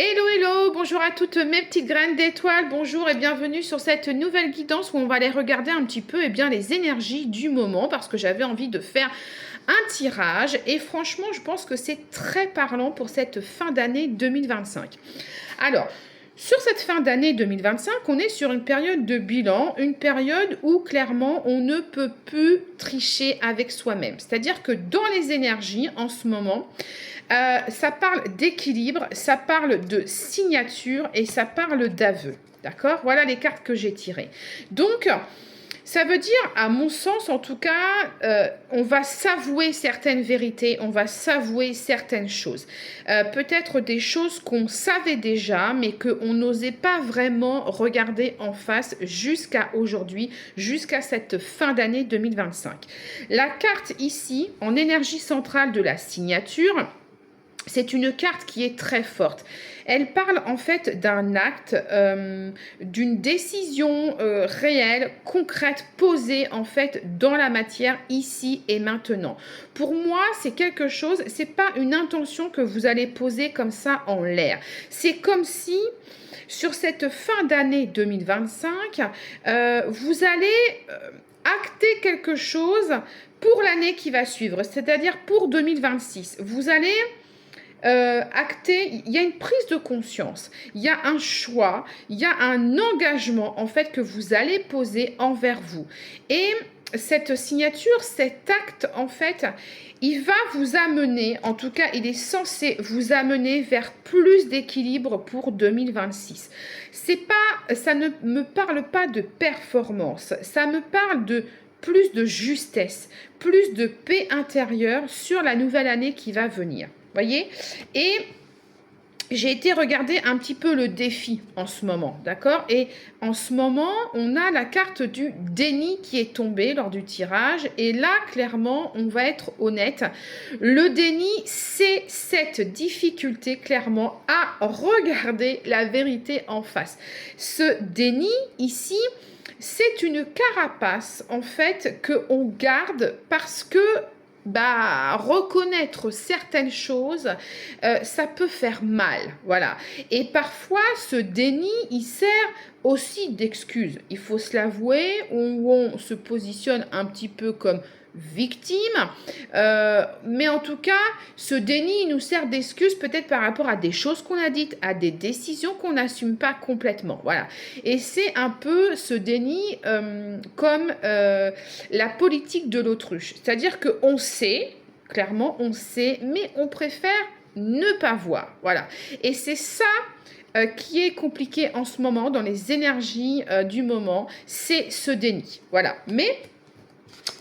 Hello, hello, bonjour à toutes mes petites graines d'étoiles, bonjour et bienvenue sur cette nouvelle guidance où on va aller regarder un petit peu les énergies du moment parce que j'avais envie de faire un tirage et franchement je pense que c'est très parlant pour cette fin d'année 2025. Alors, sur cette fin d'année 2025, on est sur une période de bilan, une période où clairement on ne peut plus tricher avec soi-même. C'est-à-dire que dans les énergies en ce moment, ça parle d'équilibre, ça parle de signature et ça parle d'aveu. D'accord? Voilà les cartes que j'ai tirées. Donc, ça veut dire, à mon sens en tout cas, on va s'avouer certaines vérités, on va s'avouer certaines choses. Peut-être des choses qu'on savait déjà, mais qu'on n'osait pas vraiment regarder en face jusqu'à aujourd'hui, jusqu'à cette fin d'année 2025. La carte ici, en énergie centrale de la signature, c'est une carte qui est très forte. Elle parle en fait d'un acte, d'une décision réelle, concrète, posée en fait dans la matière ici et maintenant. Pour moi, c'est quelque chose, c'est pas une intention que vous allez poser comme ça en l'air. C'est comme si sur cette fin d'année 2025, vous allez acter quelque chose pour l'année qui va suivre, c'est-à-dire pour 2026. Vous allez acté, il y a une prise de conscience, il y a un choix, il y a un engagement en fait que vous allez poser envers vous. Et cette signature, cet acte en fait, il va vous amener, en tout cas il est censé vous amener vers plus d'équilibre pour 2026. Ça ne me parle pas de performance, ça me parle de plus de justesse, plus de paix intérieure sur la nouvelle année qui va venir. Voyez? Et j'ai été regarder un petit peu le défi en ce moment, d'accord? Et en ce moment, on a la carte du déni qui est tombée lors du tirage. Et là, clairement, on va être honnête. Le déni, c'est cette difficulté, clairement, à regarder la vérité en face. Ce déni, ici, c'est une carapace, en fait, qu'on garde parce que reconnaître certaines choses, ça peut faire mal, voilà. Et parfois, ce déni, il sert aussi d'excuse. Il faut se l'avouer, où on se positionne un petit peu comme victime, mais en tout cas, ce déni, il nous sert d'excuse peut-être par rapport à des choses qu'on a dites, à des décisions qu'on n'assume pas complètement, voilà. Et c'est un peu ce déni comme la politique de l'autruche, c'est-à-dire qu'on sait, clairement on sait, mais on préfère ne pas voir, voilà. Et c'est ça qui est compliqué en ce moment dans les énergies du moment, c'est ce déni, voilà. Mais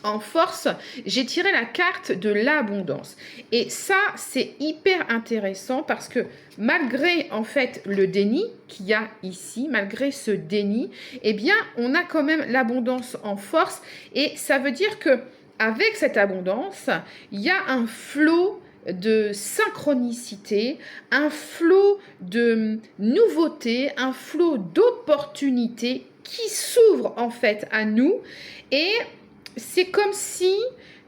en force, j'ai tiré la carte de l'abondance. Et ça, c'est hyper intéressant parce que malgré en fait le déni qu'il y a ici, malgré ce déni, eh bien, on a quand même l'abondance en force. Et ça veut dire que avec cette abondance, il y a un flot de synchronicité, un flot de nouveautés, un flot d'opportunités qui s'ouvre en fait à nous. Et c'est comme si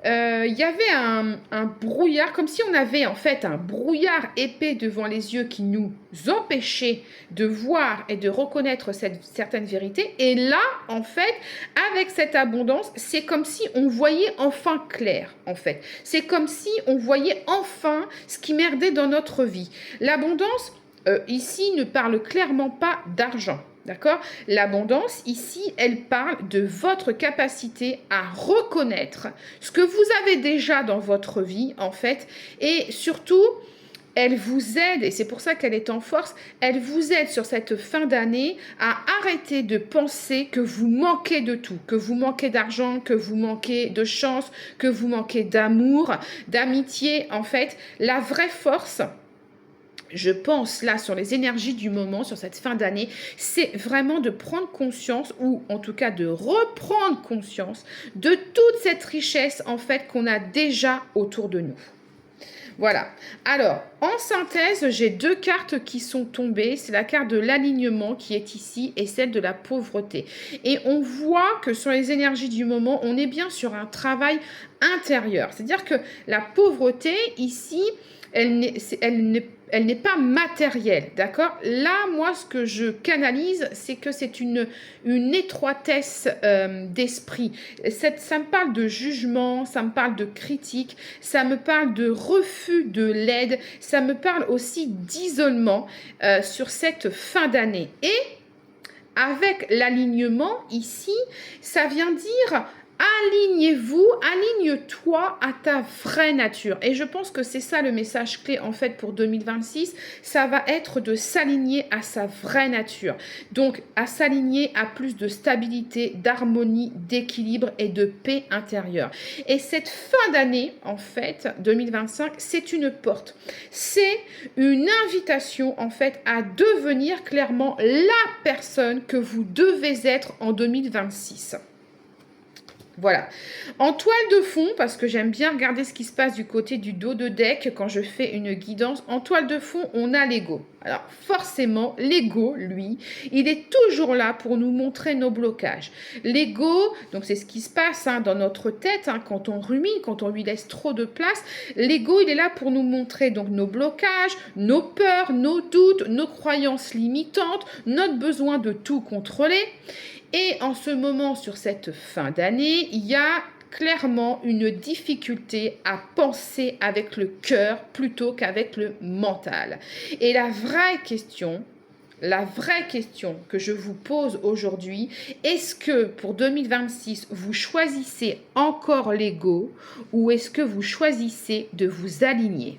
il y avait un brouillard, comme si on avait en fait un brouillard épais devant les yeux qui nous empêchait de voir et de reconnaître certaines vérités. Et là, en fait, avec cette abondance, c'est comme si on voyait enfin clair, en fait. C'est comme si on voyait enfin ce qui merdait dans notre vie. L'abondance, ici, ne parle clairement pas d'argent. D'accord? L'abondance, ici, elle parle de votre capacité à reconnaître ce que vous avez déjà dans votre vie, en fait, et surtout, elle vous aide, et c'est pour ça qu'elle est en force, elle vous aide sur cette fin d'année à arrêter de penser que vous manquez de tout, que vous manquez d'argent, que vous manquez de chance, que vous manquez d'amour, d'amitié, en fait. La vraie force, je pense là sur les énergies du moment, sur cette fin d'année, c'est vraiment de prendre conscience ou en tout cas de reprendre conscience de toute cette richesse en fait qu'on a déjà autour de nous. Voilà. Alors, en synthèse, j'ai deux cartes qui sont tombées. C'est la carte de l'alignement qui est ici et celle de la pauvreté. Et on voit que sur les énergies du moment, on est bien sur un travail intérieur. C'est-à-dire que la pauvreté, ici, Elle n'est pas matérielle, d'accord? Là, moi, ce que je canalise, c'est que c'est une étroitesse d'esprit. Ça me parle de jugement, ça me parle de critique, ça me parle de refus de l'aide, ça me parle aussi d'isolement sur cette fin d'année. Et avec l'alignement ici, ça vient dire alignez-vous, aligne-toi à ta vraie nature. Et je pense que c'est ça le message clé en fait pour 2026. Ça va être de s'aligner à sa vraie nature. Donc à s'aligner à plus de stabilité, d'harmonie, d'équilibre et de paix intérieure. Et cette fin d'année, en fait, 2025, c'est une porte. C'est une invitation en fait à devenir clairement la personne que vous devez être en 2026. Voilà. En toile de fond, parce que j'aime bien regarder ce qui se passe du côté du dos de deck quand je fais une guidance, en toile de fond, on a l'ego. Alors forcément, l'ego, lui, il est toujours là pour nous montrer nos blocages. L'ego, donc c'est ce qui se passe dans notre tête quand on rumine, quand on lui laisse trop de place. L'ego, il est là pour nous montrer donc nos blocages, nos peurs, nos doutes, nos croyances limitantes, notre besoin de tout contrôler. Et en ce moment, sur cette fin d'année, il y a clairement une difficulté à penser avec le cœur plutôt qu'avec le mental. Et la vraie question que je vous pose aujourd'hui, est-ce que pour 2026, vous choisissez encore l'ego ou est-ce que vous choisissez de vous aligner ?